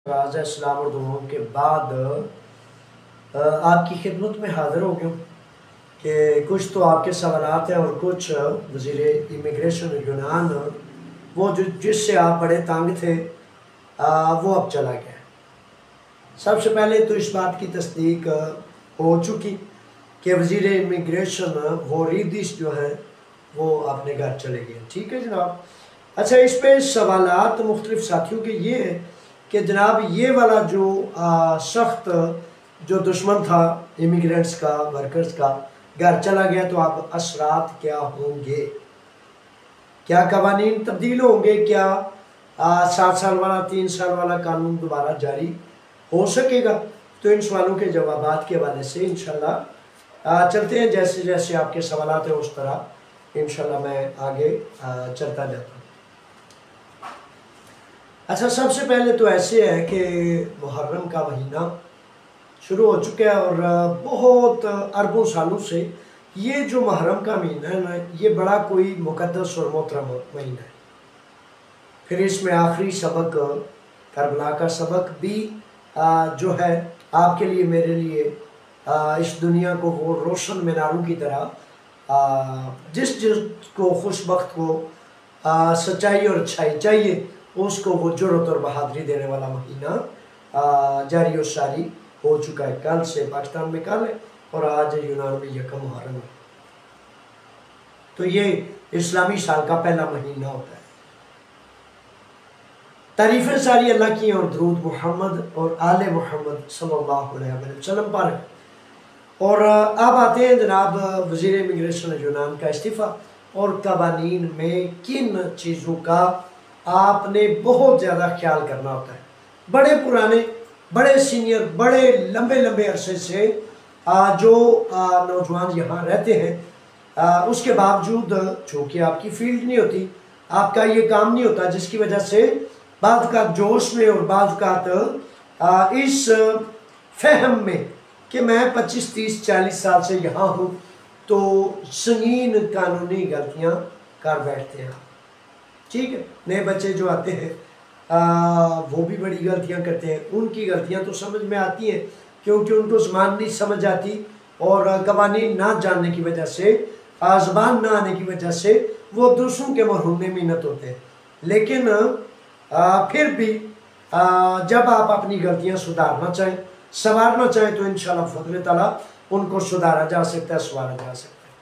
राज़ा इस्लाम और दुआओं के बाद आपकी खिदमत में हाज़िर हो गया कि कुछ तो आपके सवालात हैं और कुछ वज़ीर इमिग्रेशन यूनान वो जिससे आप बड़े तंग थे वो अब चला गया। सबसे पहले तो इस बात की तस्दीक हो चुकी कि वज़ीर इमिग्रेशन वो रीदिश जो है वो अपने घर चले गए। ठीक है जनाब। अच्छा, इस पे सवालात मुख्तलिफ साथियों के ये है कि जनाब ये वाला जो सख्त जो दुश्मन था इमिग्रेंट्स का, वर्कर्स का, घर चला गया तो अब असरात क्या होंगे? क्या कवानीन तब्दील होंगे? क्या 7 साल वाला 3 साल वाला कानून दोबारा जारी हो सकेगा? तो इन सवालों के जवाबात के हवाले से इंशाल्लाह चलते हैं। जैसे जैसे आपके सवालात हैं उस तरह इंशाल्लाह मैं आगे चलता जाता हूँ। अच्छा, सबसे पहले तो ऐसे है कि मुहर्रम का महीना शुरू हो चुका है और बहुत अरबों सालों से ये जो मुहर्रम का महीना है ना, ये बड़ा कोई मुक़द्दस और मोहतरम महीना है। फिर इसमें आखिरी सबक करबला का सबक भी जो है आपके लिए, मेरे लिए, इस दुनिया को वो रोशन मीनारों की तरह जिसको खुशबख्त को सच्चाई और अच्छाई चाहिए उसको वो जुर्रत और बहादुरी देने वाला महीना जारी और सारी हो चुका है। कल से पाकिस्तान में कल है और आज यूनान में यकम मुहर्रम है। तो ये इस्लामी साल का पहला महीना होता है। तारीफ़ें सारी अल्लाह की और दरूद मोहम्मद और आले मोहम्मद सल्लल्लाहु अलैहि वसल्लम पर। और अब आते हैं जनाब वज़ीर इमिग्रेशन यूनान का इस्तीफ़ा और कवानीन में किन चीज़ों का आपने बहुत ज़्यादा ख्याल करना होता है। बड़े पुराने, बड़े सीनियर, बड़े लंबे लंबे अरसे से जो नौजवान यहाँ रहते हैं, उसके बावजूद चूँकि आपकी फील्ड नहीं होती, आपका ये काम नहीं होता, जिसकी वजह से बाद का जोश में और बाद का इस फहम में कि मैं 25, 30, 40 साल से यहाँ हूँ तो संगीन कानूनी गलतियाँ कर बैठते हैं। ठीक है, नए बच्चे जो आते हैं वो भी बड़ी गलतियां करते हैं। उनकी गलतियां तो समझ में आती हैं क्योंकि उनको ज़बान नहीं समझ आती और कवानीन ना जानने की वजह से, ज़बान ना आने की वजह से वो दूसरों के मरहूम में मिन्नत होते हैं। लेकिन फिर भी जब आप अपनी गलतियां सुधारना चाहें, संवारना चाहें तो इंशाल्लाह फज़ल ताला उनको सुधारा जा सकता है, संवारा जा सकता है।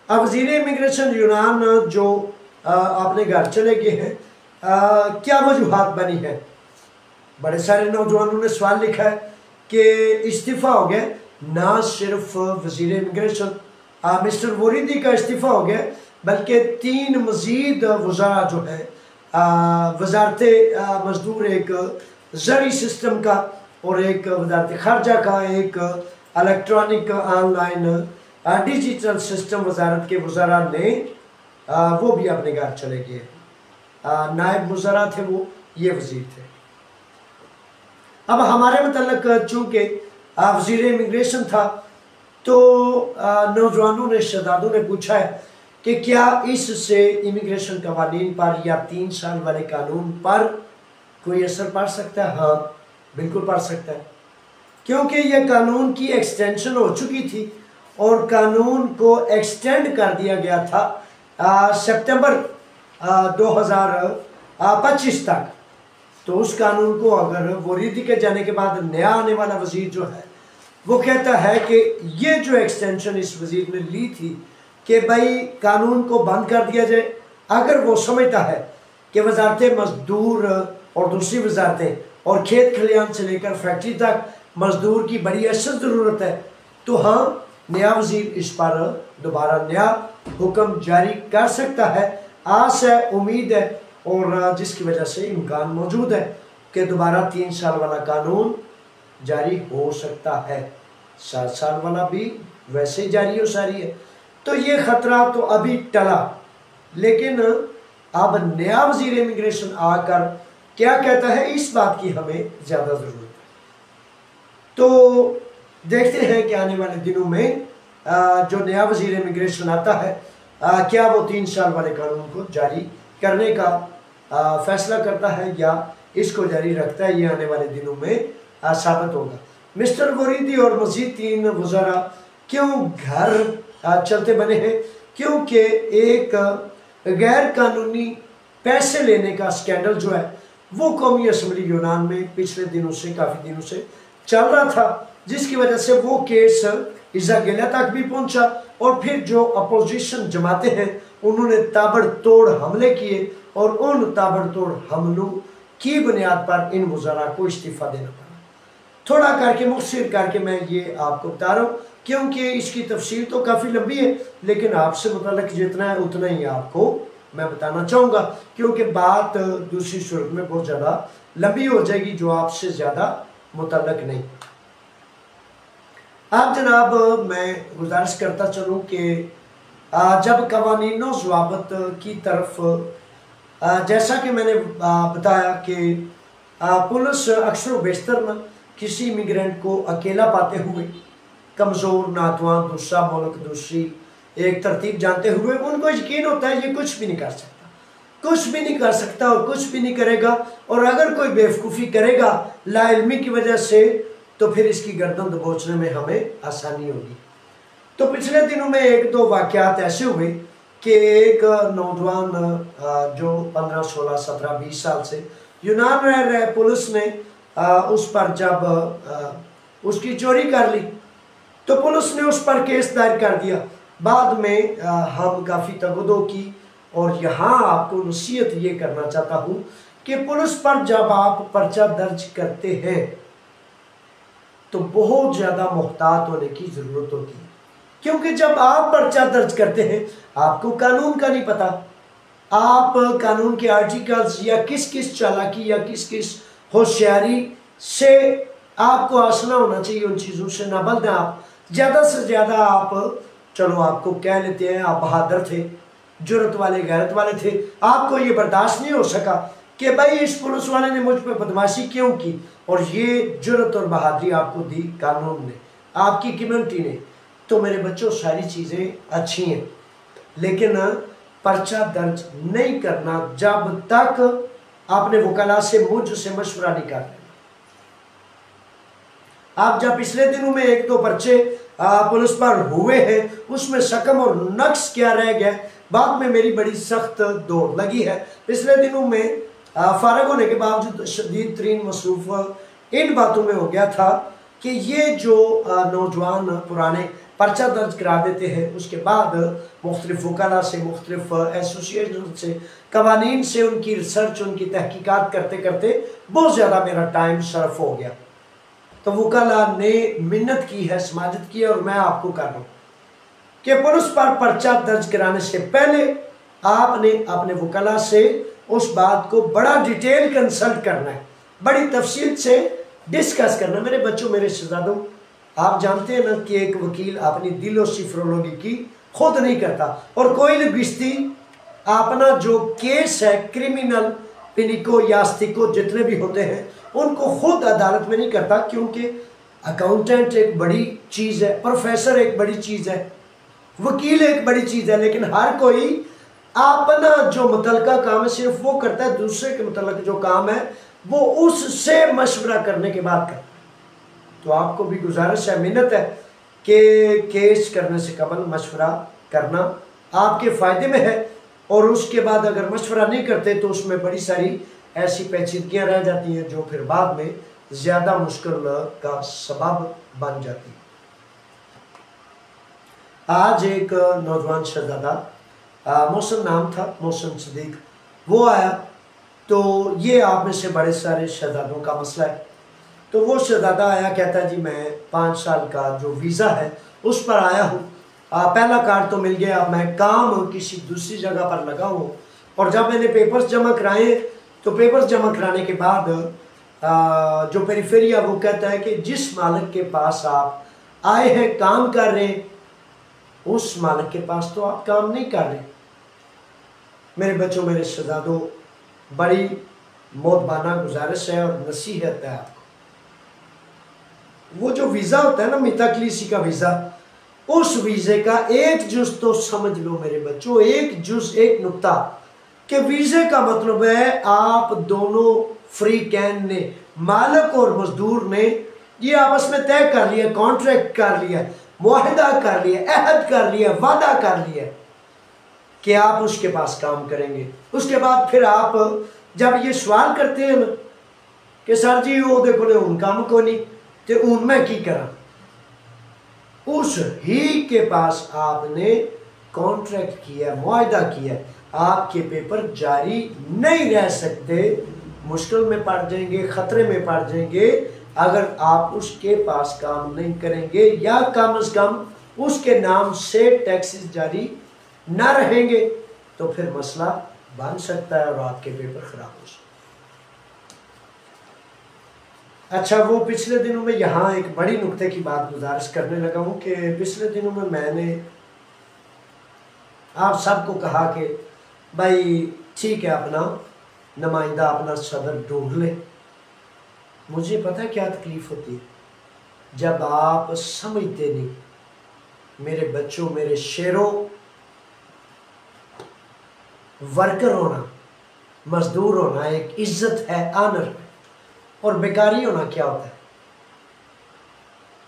अब वज़ीर इमिग्रेशन यूनान जो अपने घर चले गए हैं, क्या वजूहात बनी है? बड़े सारे नौजवानों ने सवाल लिखा है कि इस्तीफ़ा हो गया, ना सिर्फ वज़ीर इमिग्रेशन मिस्टर वरीदी का इस्तीफ़ा हो गया बल्कि 3 मज़ीद वज़ारा जो है वजारत मजदूर, एक ज़री सिस्टम का और एक वजारत ख़ारजा का, एक इलेक्ट्रॉनिक ऑनलाइन डिजिटल सिस्टम वजारत के वज़ारा ने वो भी अपने घर चले गए। नायब वज़रा थे वो, ये वज़ीर थे। अब हमारे मतलब चूँकि वज़ीर इमिग्रेशन था तो नौजवानों ने, शहजादों ने पूछा है कि क्या इससे इमिग्रेशन कवानीन पर या 3 साल वाले कानून पर कोई असर पड़ सकता है? हाँ, बिल्कुल पड़ सकता है, क्योंकि यह कानून की एक्सटेंशन हो चुकी थी और कानून को एक्सटेंड कर दिया गया था सितंबर 2025 तक। तो उस कानून को अगर वरीदी के जाने के बाद नया आने वाला वज़ीर जो है वो कहता है कि ये जो एक्सटेंशन इस वज़ीर ने ली थी कि भाई कानून को बंद कर दिया जाए, अगर वो समझता है कि वजारत मजदूर और दूसरी वजारतें और खेत खलियान से लेकर फैक्ट्री तक मजदूर की बड़ी अशद ज़रूरत है, तो हाँ, नया वज़ीर इस पर दोबारा नया हुक्म जारी कर सकता है। आस है, उम्मीद है और जिसकी वजह से इम्कान मौजूद है कि दोबारा 3 साल वाला कानून जारी हो सकता है। 7 साल वाला भी वैसे जारी हो सारी है। तो ये ख़तरा तो अभी टला, लेकिन अब नया वज़ीर इमिग्रेशन आकर क्या कहता है, इस बात की हमें ज़्यादा ज़रूरत है। तो देखते हैं कि आने वाले दिनों में जो नया वज़ीर इमिग्रेशन आता है क्या वो 3 साल वाले कानून को जारी करने का फ़ैसला करता है या इसको जारी रखता है, ये आने वाले दिनों में साबित होगा। मिस्टर वरीदी और मजीद 3 वज़रा क्यों घर चलते बने हैं? क्योंकि एक गैर कानूनी पैसे लेने का स्कैंडल जो है वो कौमी असम्बली यूनान में पिछले दिनों से, काफ़ी दिनों से चल रहा था, जिसकी वजह से वो केस इज़ागिला तक भी पहुंचा और फिर जो अपोजिशन जमाते हैं उन्होंने ताबड़तोड़ हमले किए और उन ताबड़तोड़ हमलों की बुनियाद पर इन वज़रा को इस्तीफ़ा देना पड़ा। थोड़ा करके मुख्तसर करके मैं ये आपको बता रहा हूँ, क्योंकि इसकी तफसील तो काफ़ी लंबी है, लेकिन आपसे मुताल्लिक़ जितना है उतना ही आपको मैं बताना चाहूँगा, क्योंकि बात दूसरी सूरत में बहुत ज़्यादा लंबी हो जाएगी जो आपसे ज़्यादा मुताल्लिक़ नहीं। आप जनाब, मैं गुजारिश करता चलूँ कि जब कवानीनो ज़वाबत की तरफ, जैसा कि मैंने बताया कि पुलिस अक्सर बेशतर न किसी इमिग्रेंट को अकेला पाते हुए, कमज़ोर, नातवान, दूसरा मुल्क, दूसरी एक तरतीब जानते हुए उनको यकीन होता है ये कुछ भी नहीं कर सकता, कुछ भी नहीं कर सकता और कुछ भी नहीं करेगा, और अगर कोई बेवकूफ़ी करेगा लाइल्मी की वजह से तो फिर इसकी गर्दन दबोचने में हमें आसानी होगी। तो पिछले दिनों में 1-2 वाक़यात ऐसे हुए कि एक नौजवान जो 15, 16, 17, 20 साल से यूनान रह रहे, पुलिस ने उस पर जब उसकी चोरी कर ली तो पुलिस ने उस पर केस दायर कर दिया। बाद में हम काफ़ी तगदो की, और यहाँ आपको नसीहत ये करना चाहता हूँ कि पुलिस पर जब आप पर्चा दर्ज करते हैं तो बहुत ज़्यादा मुहतात होने की ज़रूरत होती है, क्योंकि जब आप पर्चा दर्ज करते हैं आपको कानून का नहीं पता, आप कानून के आर्टिकल्स या किस किस चालाकी या किस किस होशियारी से आपको आशना होना चाहिए उन चीज़ों से, ना बल्कि आप ज़्यादा से ज़्यादा आप, चलो आपको कह लेते हैं आप बहादुर थे, जुर्रत वाले, गैरत वाले थे, आपको ये बर्दाश्त नहीं हो सका कि भाई इस पुलिस वाले ने मुझ पर बदमाशी क्यों की, और ये जुर्रत और बहादुरी आपको दी कानून ने, आपकी कम्युनिटी ने। तो मेरे बच्चों, सारी चीज़ें अच्छी हैं, लेकिन पर्चा दर्ज नहीं करना जब तक आपने वकला से, मुझसे मशवरा नहीं कर रहे। आप जब पिछले दिनों में 1-2 पर्चे पुलिस पर हुए हैं, उसमें शकम और नक्श क्या रह गया, बाद में मेरी बड़ी सख्त दौड़ लगी है। पिछले दिनों में फारग होने के बावजूद शदीद तरीन मसरूफ़ इन बातों में हो गया था कि ये जो नौजवान पुराने पर्चा दर्ज करा देते हैं, उसके बाद मुख्तलिफ वकला से, मुख्तलिफ एसोसिएशन से, कवानीन से उनकी रिसर्च, उनकी तहकीकात करते करते बहुत ज़्यादा मेरा टाइम सर्फ हो गया। तो वकला ने मिन्नत की है, समाजत की है, और मैं आपको कर रहा हूँ कि पुलिस पर पर्चा दर्ज कराने से पहले आपने अपने वकला से उस बात को बड़ा डिटेल कंसल्ट करना है, बड़ी तफसील से डिस्कस करना। मेरे बच्चों, मेरे शहजादों, आप जानते हैं ना कि एक वकील अपनी दिलो सिफरोलोगी की खुद नहीं करता, और कोई लिबिस्ती अपना जो केस है, क्रिमिनल, पिनिको, यास्तिको, जितने भी होते हैं, उनको खुद अदालत में नहीं करता, क्योंकि अकाउंटेंट एक बड़ी चीज़ है, प्रोफेसर एक बड़ी चीज़ है, वकील एक बड़ी चीज़ है, लेकिन हर कोई अपना जो मुतलका काम है सिर्फ वो करता है, दूसरे के मुतलक जो काम है वो उससे मशवरा करने के बाद करता है। तो आपको भी गुजारिश है, मिन्नत है कि केस करने से कबल मशवरा करना आपके फ़ायदे में है, और उसके बाद अगर मशवरा नहीं करते तो उसमें बड़ी सारी ऐसी पेचीदगियाँ रह जाती हैं जो फिर बाद में ज़्यादा मुश्किल का सबब बन जाती है। आज एक नौजवान शहजादा, मोहसिन नाम था, मोहसिन सदीक, वो आया। तो ये आप में से बड़े सारे शहजादों का मसला है। तो वो शहजादा आया, कहता है जी मैं 5 साल का जो वीज़ा है उस पर आया हूँ, पहला कार्ड तो मिल गया, मैं काम किसी दूसरी जगह पर लगा हूँ, और जब मैंने पेपर्स जमा कराए तो पेपर्स जमा कराने के बाद जो पेरिफेरिया वो कहता है कि जिस मालिक के पास आप आए हैं, काम कर रहे हैं, उस मालिक के पास तो आप काम नहीं कर रहे। मेरे बच्चों, मेरे शहजादों, बड़ी मोहबाना गुजारिश है और नसीहत है आपको, वो जो वीज़ा होता है ना, मिताकलीसी का वीज़ा, उस वीज़े का एक जुज़ तो समझ लो मेरे बच्चों, एक जुज़, एक नुक्ता, कि वीज़े का मतलब है आप दोनों फ्री कैन ने, मालिक और मजदूर ने ये आपस में तय कर लिया, कॉन्ट्रैक्ट कर लिया, मुआहदा कर लिया, अहद कर लिया, वादा कर लिया कि आप उसके पास काम करेंगे। उसके बाद फिर आप जब ये सवाल करते हैं ना कि सर जी वो देखो हूँ काम को नहीं तो हूँ मैं की करा, उस ही के पास आपने कॉन्ट्रैक्ट किया, मुआहदा किया, आपके पेपर जारी नहीं रह सकते, मुश्किल में पड़ जाएंगे, खतरे में पड़ जाएंगे अगर आप उसके पास काम नहीं करेंगे या कम से कम उसके नाम से टैक्सेस जारी ना रहेंगे तो फिर मसला बन सकता है और आपके पेपर खराब हो सकते। अच्छा, वो पिछले दिनों में यहाँ एक बड़ी नुक्ते की बात गुजारिश करने लगा हूँ कि पिछले दिनों में मैंने आप सबको कहा कि भाई ठीक है अपना नुमाइंदा, अपना सदर ढूंढ ले। मुझे पता है क्या तकलीफ होती है जब आप समझते नहीं। मेरे बच्चों, मेरे शेरों, वर्कर होना, मजदूर होना एक इज्जत है, आनर है। और बेकारी होना क्या होता है?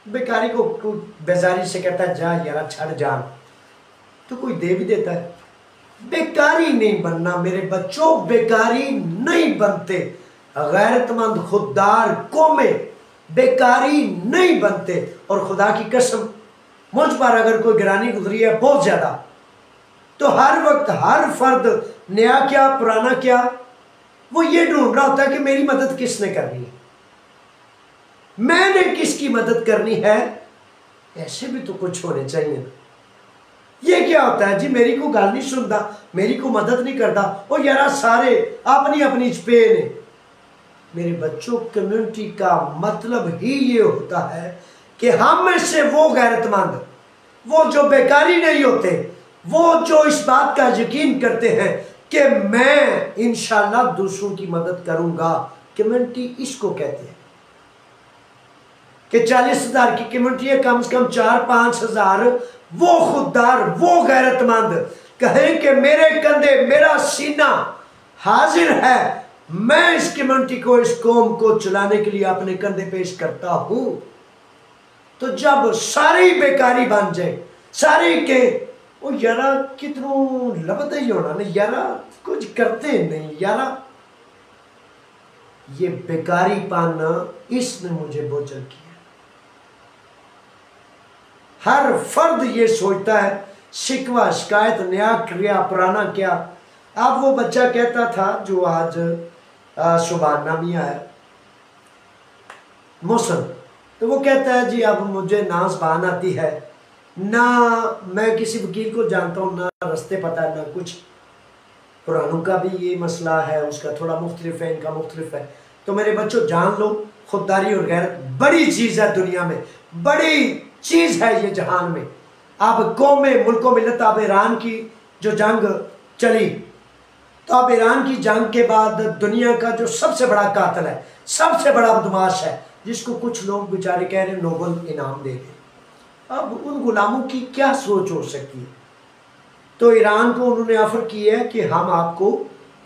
बेकारी को कोई बेजारी से कहता है जा यार छड़ जान, तो कोई दे भी देता है। बेकारी नहीं बनना मेरे बच्चों, बेकारी नहीं बनते। गैरतमंद खुददार कौमें बेकारी नहीं बनते। और खुदा की कसम, मुझ पर अगर कोई गिरानी गुजरी है बहुत ज्यादा, तो हर वक्त हर फर्द नया क्या पुराना क्या, वो ये ढूंढ रहा होता है कि मेरी मदद किसने करनी है, मैंने किसकी मदद करनी है। ऐसे भी तो कुछ होने चाहिए ना। ये क्या होता है जी, मेरी को गाल नहीं सुनता, मेरी को मदद नहीं करता, और यार सारे अपनी अपनी पे ने। मेरे बच्चों, कम्युनिटी का मतलब ही ये होता है कि हम में से वो गैरतमंद, वो जो बेकारी नहीं होते, वो जो इस बात का यकीन करते हैं कि मैं इंशाल्लाह दूसरों की मदद करूंगा। कम्युनिटी इसको कहते हैं कि 40,000 की कम्युनिटी है, कम से कम 4-5 हजार वो खुददार, वो गैरतमंद कहें कि मेरे कंधे, मेरा सीना हाजिर है, मैं इस कम्युनिटी को, इस कौम को चलाने के लिए अपने कंधे पेश करता हूं। तो जब सारी बेकारी बन जाए, सारी के वो यारा कितनों लबते ही होना नहीं, यारा कुछ करते नहीं, यारा ये बेकारीपन इसने मुझे बोझल किया। हर फर्द ये सोचता है शिकवा शिकायत, नया क्रिया पुराना क्या। अब वो बच्चा कहता था जो आज सुभाना मियाँ है, मौसम, तो वो कहता है जी अब मुझे ना ज़बान आती है, ना मैं किसी वकील को जानता हूँ, ना रास्ते पता है, ना कुछ। पुरानों का भी ये मसला है, उसका थोड़ा मुख्तलिफ है, इनका मुख्तलिफ है। तो मेरे बच्चों जान लो, खुददारी और गैरत बड़ी चीज़ है दुनिया में, बड़ी चीज़ है ये जहान में। अब कौमें, मुल्कों मिलत, अब ईरान की जो जंग चली, तो अब ईरान की जंग के बाद दुनिया का जो सबसे बड़ा कातिल है, सबसे बड़ा बदमाश है, जिसको कुछ लोग बेचारे कह रहे हैं नोबल इनाम दे दें। अब उन गुलामों की क्या सोच हो सकती है? तो ईरान को उन्होंने ऑफर किया है कि हम आपको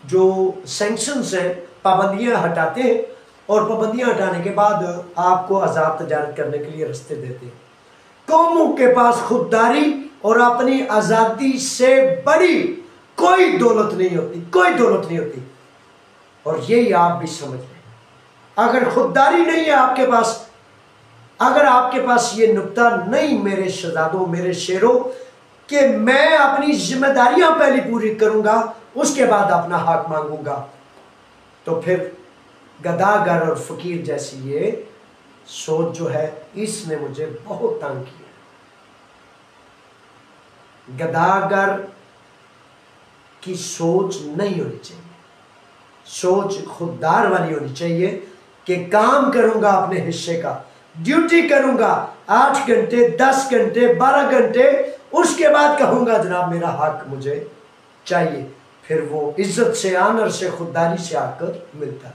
जो सैंक्शंस हैं, पाबंदियां हटाते हैं, और पाबंदियां हटाने के बाद आपको आज़ाद तजारत करने के लिए रास्ते देते हैं। कौमों के पास खुददारी और अपनी आज़ादी से बड़ी कोई दौलत नहीं होती, कोई दौलत नहीं होती। और यही आप भी समझ लें, अगर खुददारी नहीं है आपके पास, अगर आपके पास ये नुक्ता नहीं मेरे शहजादों, मेरे शेरों, कि मैं अपनी जिम्मेदारियां पहले पूरी करूंगा उसके बाद अपना हक मांगूंगा, तो फिर गदागर और फकीर जैसी ये सोच जो है, इसने मुझे बहुत तंग किया। गदागर की सोच नहीं होनी चाहिए, सोच खुददार वाली होनी चाहिए कि काम करूंगा अपने हिस्से का, ड्यूटी करूंगा 8 घंटे, 10 घंटे, 12 घंटे, उसके बाद कहूंगा जनाब मेरा हक मुझे चाहिए। फिर वो इज्जत से, आनर से, खुददारी से आकर मिलता है।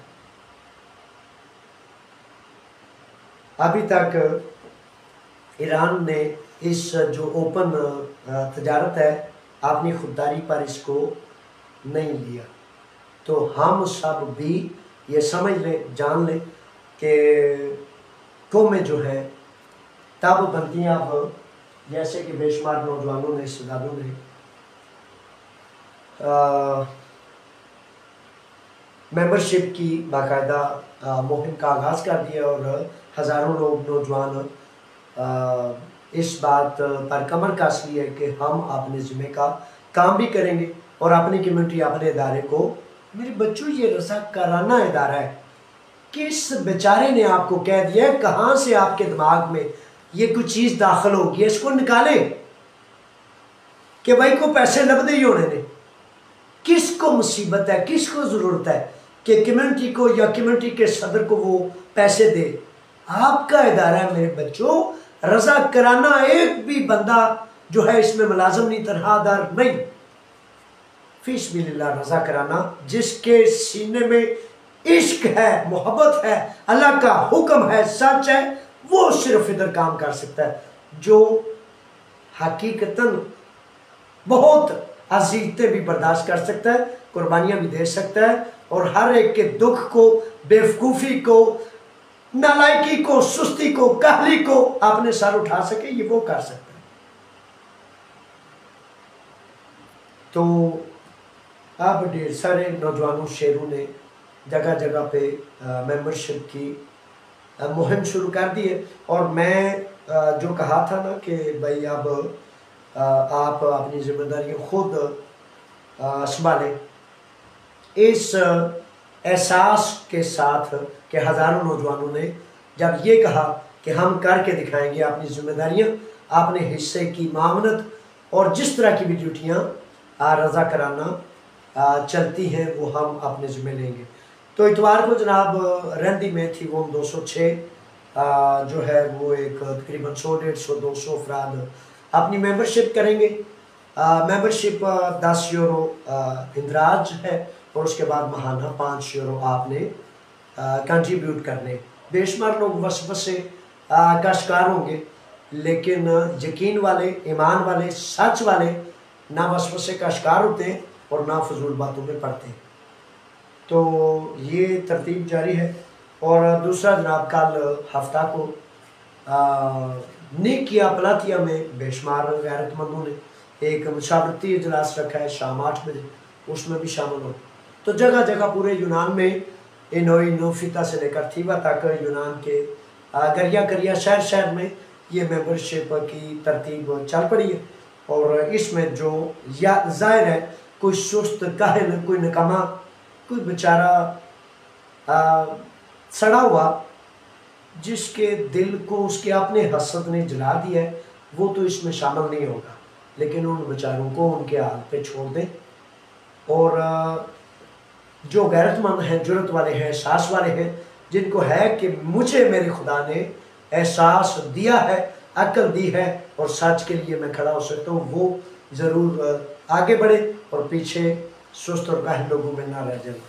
अभी तक ईरान ने इस जो ओपन तजारत है अपनी खुददारी पर इसको नहीं लिया, तो हम सब भी ये समझ लें, जान लें कि कौमें जो है तब बनती हैं। अब जैसे कि बेशुमार नौजवानों ने, सदादों ने मेंबरशिप की बाकायदा मुहिम का आगाज़ कर दिया और हज़ारों लोग नौजवान इस बात पर कमर कस ली है कि हम अपने ज़िम्मे का काम भी करेंगे और अपनी कम्युनिटी, अपने इदारे को। मेरे बच्चों, ये रज़ाकाराना इदारा है। किस बेचारे ने आपको कह दिया है, कहाँ से आपके दिमाग में ये कुछ चीज़ दाखिल होगी? इसको निकाले कि भाई को पैसे लभदे ही होने ने। किसको मुसीबत है, किसको ज़रूरत है कि कम्युनिटी को या कम्युनिटी के सदर को वो पैसे दे? आपका इदारा है मेरे बच्चों। रजा कराना, एक भी बंदा जो है इसमें मुलाजम नहीं, तनहादार नहीं। फीस बिल्लाह रजा कराना, जिसके सीने में इश्क है, मोहब्बत है, अल्लाह का हुक्म है, सच है, वो सिर्फ इधर काम कर सकता है। जो हकीकतन बहुत अजीज़तें भी बर्दाश्त कर सकता है, कुर्बानियाँ भी दे सकता है और हर एक के दुख को, बेवकूफ़ी को, नालायकी को, सुस्ती को, काहली को अपने सर उठा सके, ये वो कर सकता है। तो अब ढेर सारे नौजवानों, शेरों ने जगह जगह पे मेंबरशिप की मुहिम शुरू कर दी है। और मैं जो कहा था ना कि भाई अब आप अपनी जिम्मेदारियां खुद संभालें, इस एहसास के साथ कि हज़ारों नौजवानों ने जब ये कहा कि हम करके दिखाएंगे अपनी जिम्मेदारियां, अपने हिस्से की मामनत और जिस तरह की भी ड्यूटियाँ रज़ा कराना चलती हैं वो हम अपने ज़िम्मे लेंगे। तो इतवार को जनाब रंदी में थी वो 206 जो है वो एक तकरीबन 100, 150, 200 अफराद अपनी मेंबरशिप करेंगे। मेंबरशिप 10 यूरो इंदराज है और उसके बाद महाना 5 यूरो आपने कंट्रीब्यूट करने। बेशुमार लोग वसवसे का शिकार होंगे, लेकिन यकीन वाले, ईमान वाले, सच वाले ना वसवसे का शिकार होते हैं और ना फजूल बातों में पड़ते हैं। तो ये तरतीब जारी है। और दूसरा जनाब कल हफ्ता को निकिया पलातिया में बेशुमार गैरतमंदों ने एक मुशावरती इजलास रखा है शाम 8 बजे, उसमें भी शामिल हो। तो जगह जगह पूरे यूनान में इनोई नोफिता से लेकर थीवा तक यूनान के गरिया गरिया शहर शहर में ये मेंबरशिप की तरतीब चल पड़ी है। और इसमें जो या ज़ाहिर है कोई सुस्त काहिल, कोई नकामा, कोई बेचारा सड़ा हुआ जिसके दिल को उसके अपने हसद ने जला दिया है, वो तो इसमें शामिल नहीं होगा। लेकिन उन बेचारों को उनके हाल पे छोड़ दें। और जो गैरतमंद हैं, जुर्रत वाले हैं, एहसास वाले हैं, जिनको है कि मुझे मेरे खुदा ने एहसास दिया है, अक्ल दी है और सच के लिए मैं खड़ा हो सकता हूँ, वो ज़रूर आगे बढ़े और पीछे सुस्त और काहिल लोगों में ना रह जाए।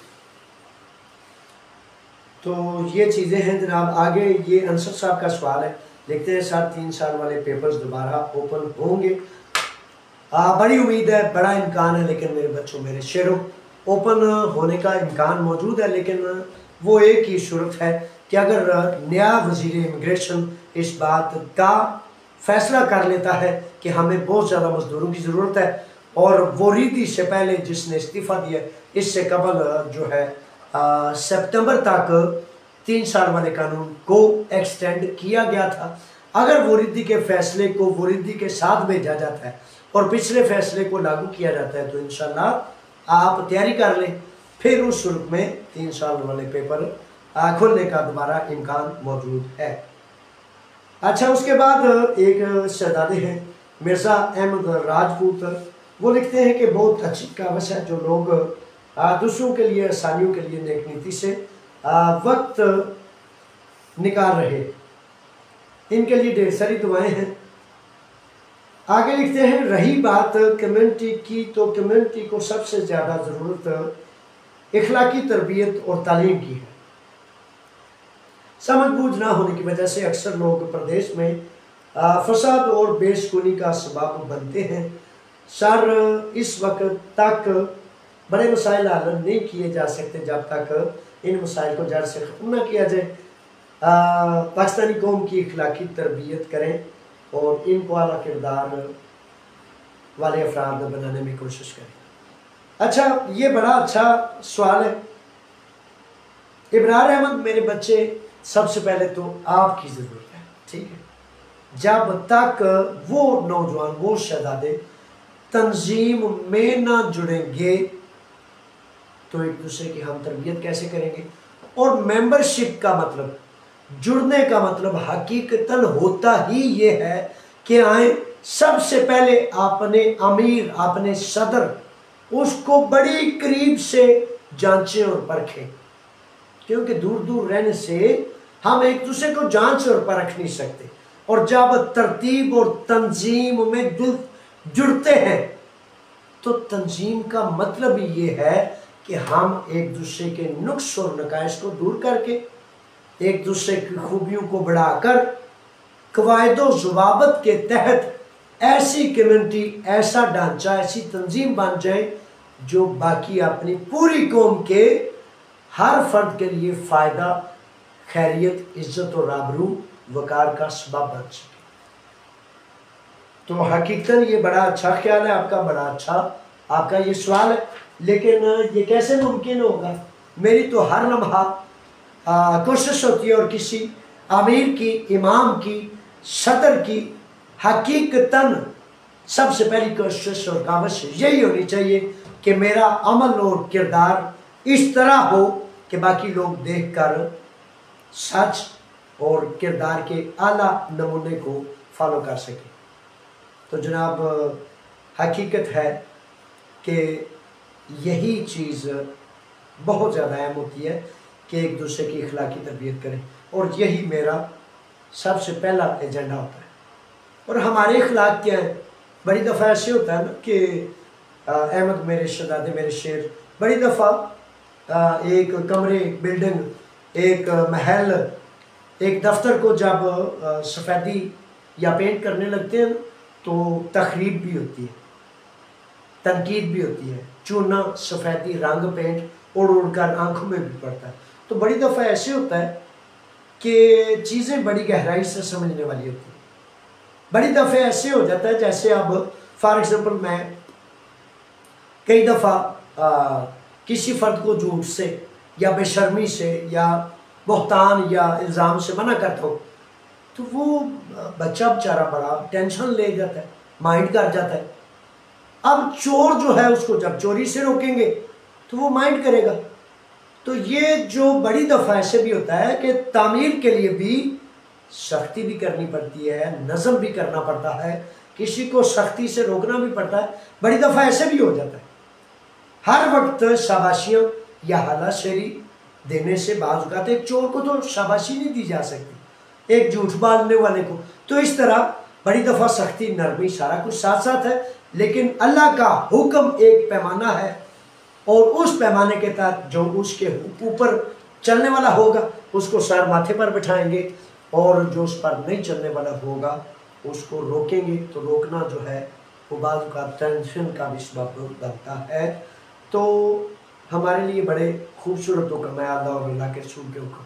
तो ये चीज़ें हैं जनाब। आगे ये अंसर साहब का सवाल है, देखते हैं सर 3 साल वाले पेपर्स दोबारा ओपन होंगे? बड़ी उम्मीद है, बड़ा इम्कान है, लेकिन मेरे बच्चों, मेरे शेरों, ओपन होने का इम्कान मौजूद है। लेकिन वो एक ही सूरत है कि अगर नया वज़ीर इमिग्रेशन इस बात का फ़ैसला कर लेता है कि हमें बहुत ज़्यादा मज़दूरों की ज़रूरत है, और वो रीति से पहले जिसने इस्तीफ़ा दिया, इससे कबल जो है सितंबर तक 3 साल वाले कानून को एक्सटेंड किया गया था। अगर वरीदी के फ़ैसले को वरीदी के साथ भेजा जाता है और पिछले फ़ैसले को लागू किया जाता है, तो इंशाल्लाह आप तैयारी कर लें, फिर उस सूरत में 3 साल वाले पेपर खोलने का दोबारा इम्कान मौजूद है। अच्छा, उसके बाद एक शहजादे हैं मिर्ज़ा अहमद राजपूत, वो लिखते हैं कि बहुत अच्छी कावश है जो लोग दूसरों के लिए, आसानियों के लिए नेक नीति से वक्त निकाल रहे, इनके लिए ढेर सारी दुआएं हैं। आगे लिखते हैं, रही बात कम्युनिटी की, तो कम्युनिटी को सबसे ज़्यादा ज़रूरत इखलाकी तरबियत और तालीम की है। समझ बूझ ना होने की वजह से अक्सर लोग प्रदेश में फसाद और बेसुकूनी का सबब बनते हैं। सर, इस वक्त तक बड़े मसाइल हल नहीं किए जा सकते जब तक इन मसाइल को जड़ से ख़त्म ना किया जाए। पाकिस्तानी कौम की अखलाकी तरबियत करें और इनको आला किरदार वाले अफराद बनाने में कोशिश करें। अच्छा, ये बड़ा अच्छा सवाल है। इब्रार अहमद, मेरे बच्चे, सबसे पहले तो आपकी ज़रूरत है, ठीक है। जब तक वो नौजवान, वो शहजादे तंजीम में ना जुड़ेंगे तो एक दूसरे की हम तरबियत कैसे करेंगे। और मेंबरशिप का मतलब, जुड़ने का मतलब हकीकतन होता ही ये है कि आए सबसे पहले अपने अमीर, अपने सदर, उसको बड़ी करीब से जांचें और परखें, क्योंकि दूर दूर रहने से हम एक दूसरे को जांच और परख नहीं सकते। और जब तरतीब और तंजीम में जुड़ते हैं तो तंजीम का मतलब ही ये है कि हम एक दूसरे के नुक्स और नकाइश को दूर करके, एक दूसरे की खूबियों को बढ़ाकर, कवायदो ज़वाबत के तहत ऐसी कम्युनिटी, ऐसा ढांचा, ऐसी तंजीम बन जाए जो बाकी अपनी पूरी कौम के हर फर्द के लिए फ़ायदा, खैरियत, इज्जत और आबरू, वकार का सबब बन सके। तो हकीकतन ये बड़ा अच्छा ख्याल है आपका, बड़ा अच्छा आपका ये सवाल है। लेकिन ये कैसे मुमकिन होगा? मेरी तो हर लम्हा कोशिश होती है, और किसी अमीर की, इमाम की, सदर की हकीकतन सबसे पहली कोशिश और काविश यही होनी चाहिए कि मेरा अमल और किरदार इस तरह हो कि बाकी लोग देखकर सच और किरदार के आला नमूने को फॉलो कर सकें। तो जनाब, हकीकत है कि यही चीज़ बहुत ज़्यादा अहम होती है कि एक दूसरे की अखलाकी तरबियत करें, और यही मेरा सबसे पहला एजेंडा होता है। और हमारे अखलाक क्या है? बड़ी दफ़ा ऐसे होता है ना कि अहमद मेरे शहजादे, मेरे शेर, बड़ी दफ़ा एक कमरे, एक बिल्डिंग, एक महल, एक दफ्तर को जब सफ़ेदी या पेंट करने लगते हैं तो तखरीब भी होती है, तनकीद भी होती है। चूना, सफ़ेदी, रंग, पेंट उड़ उड़कर आंखों में भी पड़ता है। तो बड़ी दफ़ा ऐसे होता है कि चीज़ें बड़ी गहराई से समझने वाली होती हैं। बड़ी दफ़े ऐसे हो जाता है जैसे अब फॉर एग्ज़ाम्पल मैं कई दफ़ा किसी फ़र्द को झूठ से या बेशर्मी से या बहतान या इल्ज़ाम से मना करता हूँ, तो वो बच्चा बेचारा बड़ा टेंशन ले जाता है, माइंड कर जाता है। अब चोर जो है उसको जब चोरी से रोकेंगे तो वो माइंड करेगा। तो ये जो बड़ी दफ़ा ऐसे भी होता है कि तामीर के लिए भी सख्ती भी करनी पड़ती है, नज़म भी करना पड़ता है, किसी को सख्ती से रोकना भी पड़ता है। बड़ी दफ़ा ऐसे भी हो जाता है, हर वक्त शाबाशियाँ या हलाशेरी देने से बाज़ औक़ात एक चोर को तो शाबाशी नहीं दी जा सकती, एक झूठ बांधने वाले को। तो इस तरह बड़ी दफ़ा सख्ती, नरमी, सारा कुछ साथ साथ है, लेकिन अल्लाह का हुक्म एक पैमाना है, और उस पैमाने के तहत जो उसके ऊपर चलने वाला होगा उसको सर माथे पर बिठाएंगे, और जो उस पर नहीं चलने वाला होगा उसको रोकेंगे। तो रोकना जो है वो बाज़ औक़ात टेंशन का भी सबब बनता है। तो हमारे लिए बड़े खूबसूरत हुक्म है अल्लाह और अल्लाह के रसूल के हुक्म,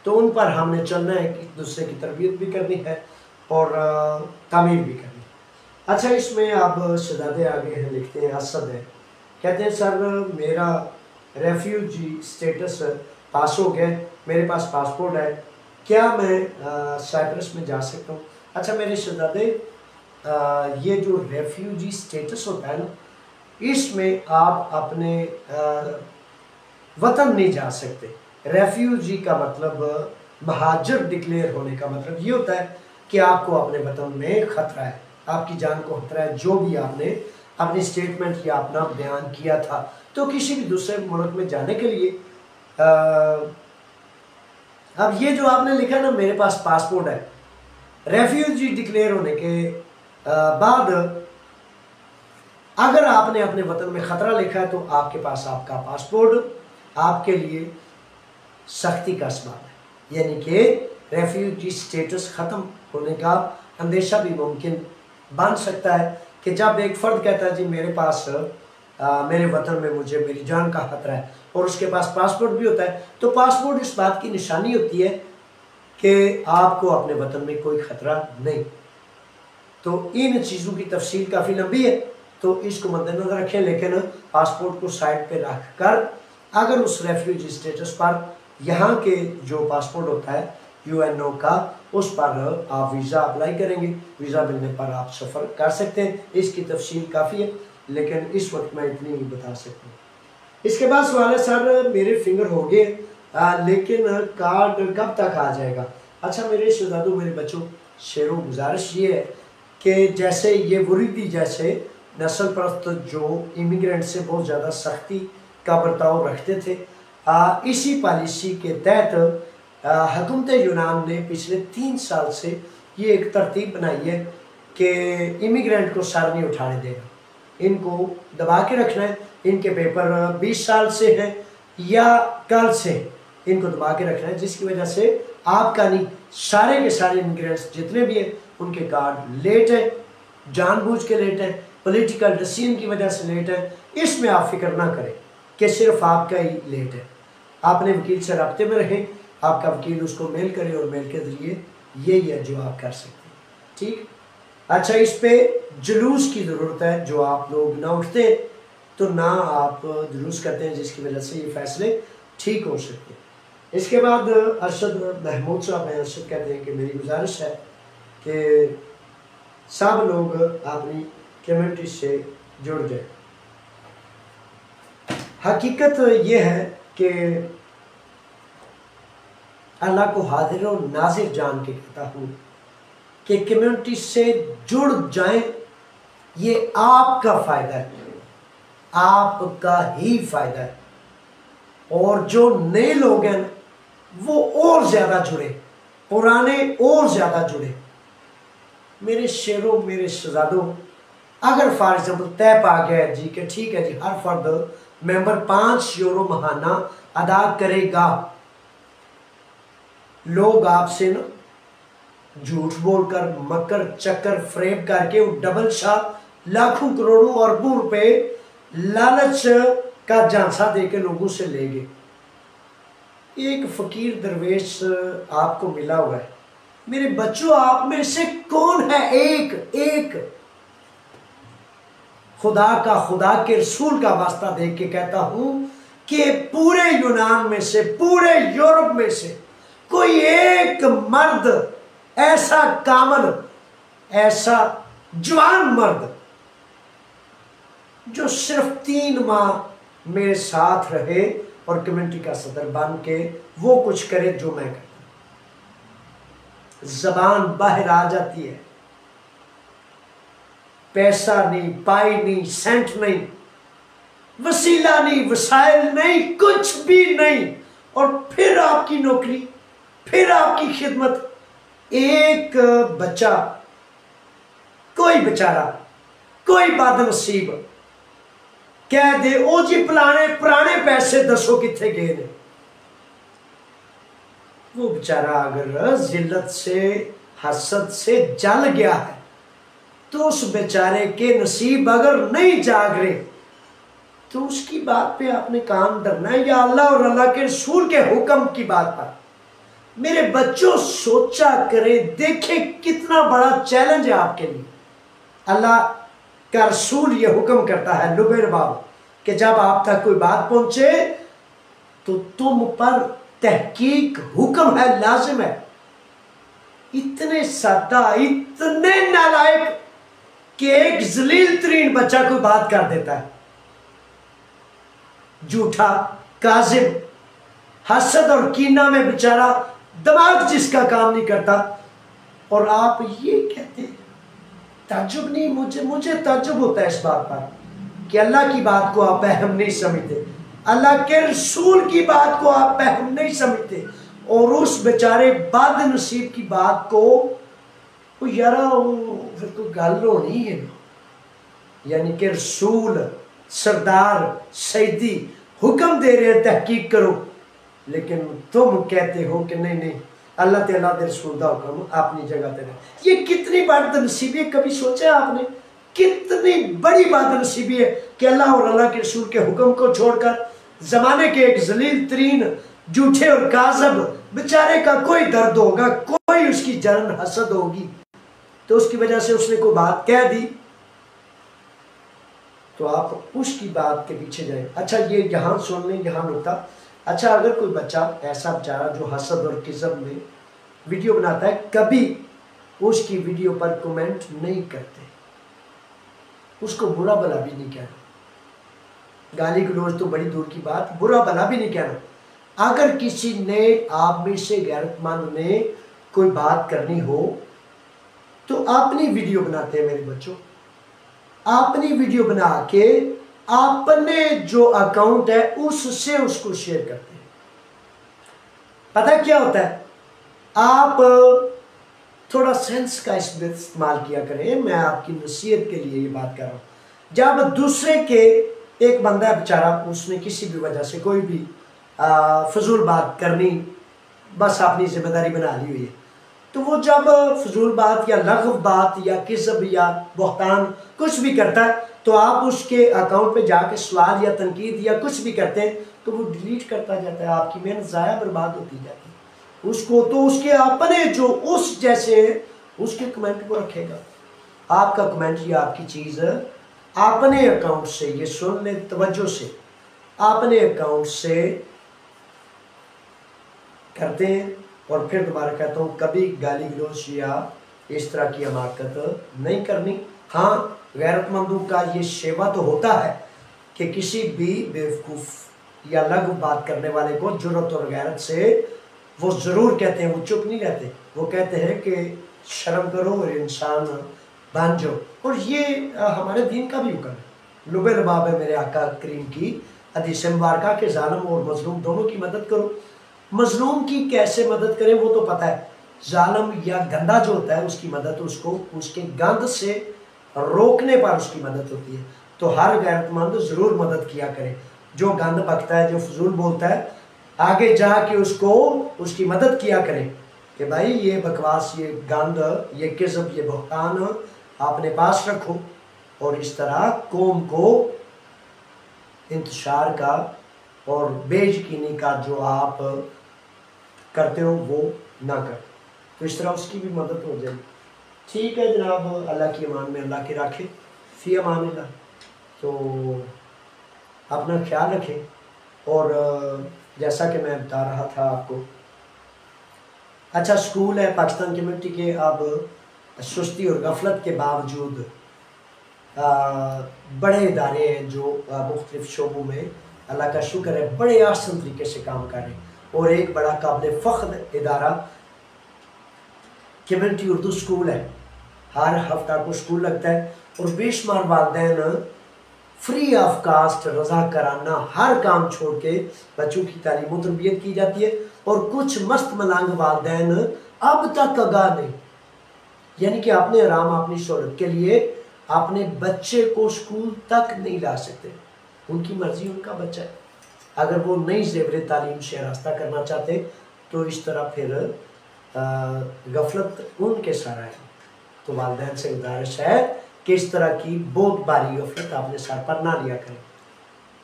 तो उन पर हमने चलना है, एक दूसरे की तरबियत भी करनी है और तामीर भी करनी है। अच्छा, इसमें आप शहजादे आगे हैं, लिखते हैं असद है, कहते हैं सर मेरा रेफ्यूजी स्टेटस पास हो गया, मेरे पास पासपोर्ट है, क्या मैं साइप्रस में जा सकता हूँ? अच्छा मेरे शहजादे, ये जो रेफ्यूजी स्टेटस होता है ना, इसमें आप अपने वतन नहीं जा सकते। रेफ्यूजी का मतलब, महाजर डिक्लेयर होने का मतलब ये होता है कि आपको अपने वतन में ख़तरा है, आपकी जान को खतरा है, जो भी आपने अपनी स्टेटमेंट या अपना बयान किया था। तो किसी भी दूसरे मुल्क में जाने के लिए अब ये जो आपने लिखा ना मेरे पास पासपोर्ट है, रेफ्यूजी डिक्लेयर होने के बाद अगर आपने अपने वतन में ख़तरा लिखा है तो आपके पास आपका पासपोर्ट आपके लिए सख्ती का सबब है, यानी कि रेफ्यूजी स्टेटस ख़त्म होने का अंदेशा भी मुमकिन बन सकता है कि जब एक फ़र्द कहता है जी मेरे पास मेरे वतन में मुझे मेरी जान का ख़तरा है, और उसके पास पासपोर्ट भी होता है, तो पासपोर्ट इस बात की निशानी होती है कि आपको अपने वतन में कोई ख़तरा नहीं। तो इन चीज़ों की तफसील काफ़ी लंबी है, तो इसको मद्देनजर रखें। लेकिन पासपोर्ट को साइड पे रख कर अगर उस रेफ्यूजी स्टेटस पर यहाँ के जो पासपोर्ट होता है UNO का, उस पर आप वीज़ा अप्लाई करेंगे, वीज़ा मिलने पर आप सफ़र कर सकते हैं। इसकी तफसील काफ़ी है, लेकिन इस वक्त मैं इतनी ही बता सकता हूँ। इसके बाद सवाल है, सर मेरे फिंगर हो गए लेकिन कार्ड कब तक आ जाएगा? अच्छा मेरे शहजादों, मेरे बच्चों, शेरों, गुजारिश ये है कि जैसे ये वरीदी जैसे नस्ल परस्त जो इमिग्रेंट से बहुत ज़्यादा सख्ती का बर्ताव रखते थे, इसी पॉलिसी के तहत हुकूमत यूनान ने पिछले 3 साल से ये एक तरतीब बनाई है कि इमिग्रेंट को सर नहीं उठाने देगा, इनको दबा के रखना है। इनके पेपर 20 साल से हैं या कल से, इनको दबा के रखना है, जिसकी वजह से आपका नहीं, सारे के सारे इमिग्रेंट्स जितने भी हैं उनके कार्ड लेट है, जानबूझ के लेट है, पॉलिटिकल डिसीजन की वजह से लेट है। इसमें आप फिक्र ना करें कि सिर्फ आपका ही लेट है। आपने वकील से रब्ते में रहें, आपका वकील उसको मेल करे और मेल के ज़रिए यही है जो आप कर सकते हैं। ठीक। अच्छा, इस पे जुलूस की ज़रूरत है, जो आप लोग ना उठते तो ना आप जुलूस करते हैं, जिसकी वजह से ये फैसले ठीक हो सकते हैं। इसके बाद अरशद महमूद साहब हैं, अरशद कहते हैं कि मेरी गुजारिश है कि सब लोग अपनी कम्युनिटी से जुड़ जाए। हकीकत ये है कि अल्लाह को हाजिर और नाजिर जान के कहता हूँ कि कम्युनिटी से जुड़ जाएं, ये आपका फ़ायदा है, आपका ही फ़ायदा है। और जो नए लोग हैं वो और ज़्यादा जुड़े, पुराने और ज़्यादा जुड़े। मेरे शेरों, मेरे शहजादों, अगर फॉर एग्जाम्पल तय पा गया जी कि ठीक है जी, हर फर्द मेंबर 5 यूरो महाना अदा करेगा, लोग आपसे ना झूठ बोलकर, मकर चक्कर फ्रेब करके डबल शाह लाखों करोड़ों अरबों रुपए लालच का झांसा देके लोगों से लेंगे। एक फकीर दरवेश आपको मिला हुआ है, मेरे बच्चों, आप में से कौन है एक खुदा के रसूल का वास्ता देख के कहता हूं कि पूरे यूनान में से, पूरे यूरोप में से कोई एक मर्द ऐसा कामल, ऐसा जवान मर्द जो सिर्फ 3 माह मेरे साथ रहे और कम्युनिटी का सदर बन के वो कुछ करे जो मैं करता हूं। जबान बाहर आ जाती है, पैसा नहीं, पाई नहीं, सेंट नहीं, वसीला नहीं, वसाइल नहीं, कुछ भी नहीं, और फिर आपकी नौकरी, फिर आपकी खिदमत। एक बच्चा, कोई बेचारा, कोई बदनसीब कह दे ओ जी पुराने पैसे दसो किथे गए ने, वो बेचारा अगर जिल्लत से, हसद से जल गया है तो उस बेचारे के नसीब अगर नहीं जाग रहे तो उसकी बात पे आपने कान धरना है या अल्लाह और अल्लाह के रसूल के हुक्म की बात पर। मेरे बच्चों, सोचा करें, देखें कितना बड़ा चैलेंज है आपके लिए। अल्लाह का रसूल ये हुक्म करता है लुबैर बाब कि जब आप तक कोई बात पहुंचे तो तुम पर तहकीक हुक्म है, लाजिम है। इतने सादा, इतने नालायक कि एक जलील तरीन बच्चा कोई बात कर देता है, झूठा, काजिब, हसद और कीना में बेचारा दिमाग जिसका काम नहीं करता, और आप ये कहते हैं। ताज्जुब नहीं, मुझे ताज्जुब होता है इस बात पर कि अल्लाह की बात को आप अहम नहीं समझते, अल्लाह के रसूल की बात को आप अहम नहीं समझते, और उस बेचारे बदनसीब की बात को यार फिर तो गल होनी है। यानी कि रसूल, सरदार, सईदी हुक्म दे रहे हैं तहकीक करो, लेकिन तुम कहते हो कि नहीं, अल्लाह ते अल्लाह दे रसूल दा हुक्म अपनी जगह पे है। ये कितनी बदनसीबी है, कभी सोचा आपने? कितनी बड़ी बदनसीबी है कि अल्लाह और अल्लाह के रसूल के हुक्म को छोड़कर जमाने के एक जलील तरीन झूठे और काजब बेचारे का कोई दर्द होगा, कोई उसकी जलन हसद होगी, तो उसकी वजह से उसने कोई बात कह दी तो आप उसकी बात के पीछे जाए। अच्छा ये यहाँ सुन लें, यहाँ नुकता। अच्छा अगर कोई बच्चा ऐसा बेचारा जो हसद और किज़ब में वीडियो बनाता है, कभी उसकी वीडियो पर कमेंट नहीं करते, उसको बुरा भला भी नहीं कहना, गाली गलौज तो बड़ी दूर की बात, बुरा भला भी नहीं कहना। अगर किसी ने आप में से गैरतमंद ने कोई बात करनी हो तो अपनी वीडियो बनाते हैं मेरे बच्चों, अपनी वीडियो बना के अपने जो अकाउंट है उससे उसको शेयर करते हैं। पता क्या होता है, आप थोड़ा सेंस का इसमें इस्तेमाल किया करें। मैं आपकी नसीहत के लिए ये बात कर रहा हूँ। जब दूसरे के एक बंदा बेचारा, उसने किसी भी वजह से कोई भी फजूल बात करनी बस अपनी जिम्मेदारी बना ली हुई है, तो वो जब फजूल बात या लग़व बात या किज़ब या बहतान कुछ भी करता है तो आप उसके अकाउंट पे जाके सवाल या तनकीद या कुछ भी करते हैं तो वो डिलीट करता जाता है, आपकी मेहनत ज़ाया बर्बाद होती जाती है। उसको तो उसके अपने जो उस जैसे उसके कमेंट को रखेगा, आपका कमेंट या आपकी चीज़ अपने अकाउंट से, ये सुन ले तवज्जो से, अपने अकाउंट से करते हैं। और फिर दोबारा कहता हूँ, कभी गाली गलौज या इस तरह की हमाकत नहीं करनी। हाँ, गैरतमंदों का ये शेवा तो होता है कि किसी भी बेवकूफ़ या लघु बात करने वाले को जुर्रत और गैरत से वो ज़रूर कहते हैं, वो चुप नहीं रहते, वो कहते हैं कि शर्म करो और इंसान बन जाओ। और ये हमारे दीन का भी हुक्म है, लुबे लबाब है मेरे आका करीम की हदीस मुबारका के जालिम और मजलूम दोनों की मदद करो। मजलूम की कैसे मदद करें वो तो पता है, जालिम या गंदा जो होता है उसकी मदद उसको उसके गंद से रोकने पर उसकी मदद होती है। तो हर गैरतमंद ज़रूर मदद किया करे, जो गंद बकता है, जो फजूल बोलता है, आगे जाके उसको उसकी मदद किया करे कि भाई ये बकवास, ये गंद, ये किज़ब, ये बहतान अपने पास रखो, और इस तरह कौम को इंतशार का और बेयकीनी का जो आप करते हो वो ना कर, तो इस तरह उसकी भी मदद हो जाएगी। ठीक है जनाब, अल्लाह की अमान में अल्लाह के रखे, फ़ी अमान अल्लाह। तो अपना ख्याल रखें। और जैसा कि मैं बता रहा था आपको, अच्छा स्कूल है पाकिस्तान कम्युनिटी के, अब सुस्ती और गफलत के बावजूद बड़े इदारे हैं जो मुख्तलिफ शोबों में अल्लाह का शुक्र है बड़े आसान तरीके से काम कर रहे हैं। और एक बड़ा काबिल फ़ख्र इदारा कम्युनिटी उर्दू स्कूल है, हर हफ्ता को स्कूल लगता है और बेशुमार वालिदैन फ्री ऑफ कास्ट रज़ा कराना हर काम छोड़ के बच्चों की तालीम और तरबियत की जाती है। और कुछ मस्त मलांग वालिदैन अब तक आगाह नहीं, यानी कि अपने आराम अपनी शोहरत के लिए अपने बच्चे को स्कूल तक नहीं ला सकते। उनकी मर्जी, उनका बच्चा है, अगर वो नई ज़ेवर तालीम से रास्ता करना चाहते तो इस तरह फिर गफलत उनके सारा है। तो वालिदैन से गुजारिश है कि इस तरह की बहुत भारी गफलत अपने सर पर ना लिया करें।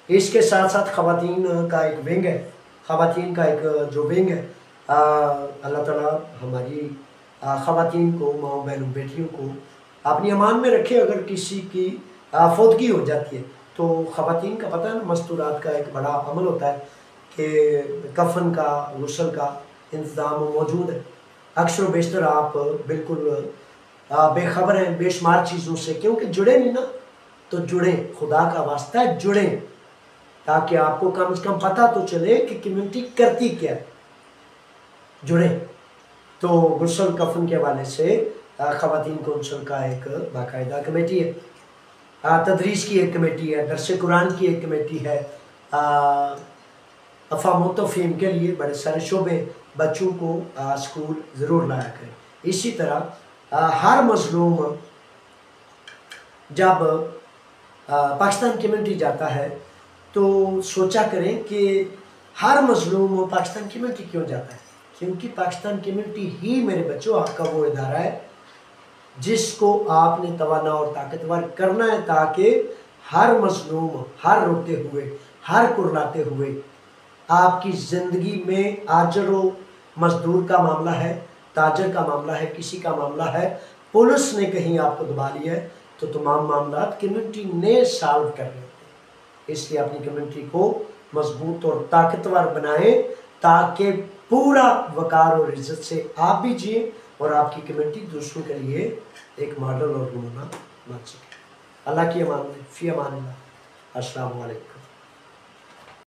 इसके साथ साथ ख़वातीन का एक विंग है, ख़वातीन का एक जो विंग है, अल्लाह ताला हमारी ख़वातीन को, माओ बहनों बेटियों को अपनी अमान में रखे। अगर किसी की फौतगी हो जाती है तो ख़वातीन का पता है ना, मस्तूरात का एक बड़ा अमल होता है कि कफन का, गुस्ल का इंतज़ाम मौजूद है। अक्सर बेशतर आप बिल्कुल बेखबर हैं बेशुमार चीज़ों से, क्योंकि जुड़े नहीं ना, तो जुड़ें, खुदा का वास्ता है जुड़ें, ताकि आपको कम से कम पता तो चले कि कम्युनिटी करती क्या है, जुड़ें। तो गुस्ल कफन के हवाले से ख़वातीन कौंसिल का एक बाकायदा कमेटी है, तदरीस की एक कमेटी है, दरस कुरान की एक कमेटी है, अफ़ाम तफ़हीम के लिए बड़े सारे शोबे, बच्चों को स्कूल ज़रूर लाया करें। इसी तरह हर मज़लूम जब पाकिस्तान कम्युनिटी जाता है तो सोचा करें कि हर मज़लूम पाकिस्तान कम्युनिटी क्यों जाता है, क्योंकि पाकिस्तान कम्युनिटी ही मेरे बच्चों आपका वो इदारा है जिसको आपने तवाना और ताकतवर करना है, ताकि हर मज़लूम, हर रोते हुए, हर कुर्लाते हुए आपकी ज़िंदगी में आजर व मजदूर का मामला है, ताजर का मामला है, किसी का मामला है, पुलिस ने कहीं आपको दबा लिया है, तो तमाम मामला कम्युनिटी ने सॉल्व करने होते। इसलिए अपनी कम्युनिटी को मजबूत और ताकतवर बनाएं ताकि पूरा वकार और इज्जत से आप भी जिए और आपकी कम्युनिटी दूसरों के लिए एक मॉडल और नमूना बन सके। अल्लाह की अमान में, फ़ी अमान अल्लाह। अस्सलामु अलैकुम।